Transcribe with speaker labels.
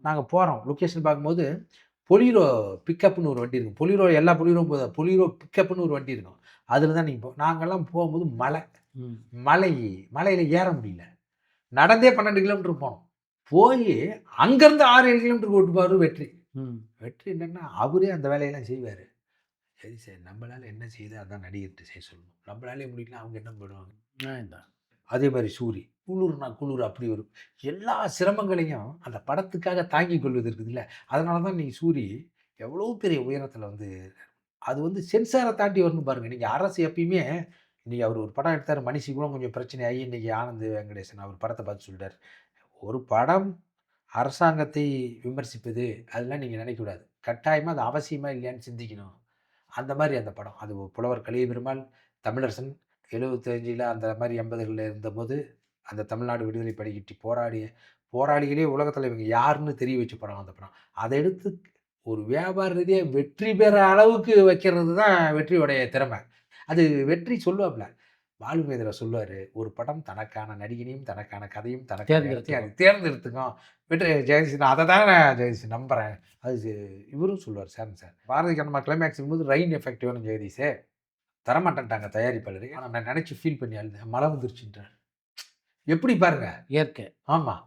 Speaker 1: நாங்கள் போகிறோம் லொக்கேஷன் பார்க்கும்போது பொலிரோ பிக்கப்னு ஒரு வண்டி இருக்கும். பொலிரோ எல்லா பொலிரோ பொலிரோ பிக்கப்னு ஒரு வண்டி இருக்கும். அதில் தான் நீங்கள் நாங்கள்லாம் போகும்போது மலையில் ஏற முடியல. நடந்தே 12 கிலோமீட்டர் போனோம். போய் அங்கேருந்து 6-7 கிலோமீட்டர் ஓட்டுவார் வெற்றி. வெற்றி என்னென்னா அவரே அந்த வேலையெல்லாம் செய்வார். சரி சார் நம்மளால என்ன செய்யுது அதான் நடிகர்கிட்ட செய்ய சொல்லணும். நம்மளாலே முடியல அவங்க என்ன பண்ணுவாங்க. அதே மாதிரி சூரி குளிர்னா குளிர் அப்படி வரும். எல்லா சிரமங்களையும் அந்த படத்துக்காக தாங்கிக் கொள்வது இருக்குதுல்ல. அதனால தான் நீ சூரி எவ்வளோ பெரிய உயரத்தில் வந்து அது வந்து சென்சாரை தாண்டி வரணும் பாருங்க. நீங்கள் அரசு எப்பயுமே இன்னைக்கு அவர் ஒரு படம் எடுத்தார். மனிஷி கூட கொஞ்சம் பிரச்சனையாகி இன்னைக்கு ஆனந்த் வெங்கடேசன் அவர் படத்தை பார்த்து சொல்லிட்டார். ஒரு படம் அரசாங்கத்தை விமர்சிப்பது அதெல்லாம் நீங்கள் நினைக்கக்கூடாது. கட்டாயமாக அது அவசியமா இல்லையான்னு சிந்திக்கணும். அந்த மாதிரி அந்த படம். அது புலவர் கலிய பெருமாள், தமிழரசன் 75ல் அந்த மாதிரி 80களில் இருந்தபோது அந்த தமிழ்நாடு விடுதலை படைக்கிட்டு போராளிகளே உலகத்தில் இவங்க யாருன்னு தெரிய வச்ச படம் அந்த படம். அதை எடுத்து ஒரு வியாபார ரீதியாக வெற்றி பெற அளவுக்கு வைக்கிறது தான் வெற்றியோடைய திறமை. அது வெற்றி சொல்லுவாப்ல. பாலுமேந்திரா சொல்லுவார், ஒரு படம் தனக்கான நடிகனையும் தனக்கான கதையும் தனக்கான அதை தேர்ந்தெடுத்துக்கும். வெற்றி ஜெயதிஷ் அதை தான் ஜெயதிஷ் நம்புகிறேன். அது இவரும் சொல்லுவார் சார் பாரதி கண்ணம்மா கிளைமேக்ஸ் போது ரெயின் எஃபெக்ட் வேணும் ஜெகதீஷே தரமாட்டேன்ட்டாங்க தயாரிப்பாளர். ஆனால் நான் நினச்சி ஃபீல் பண்ணி அழுதேன். மழை வந்துருச்சுன்றார். எப்படி பாருங்க இயற்கை. ஆமாம்.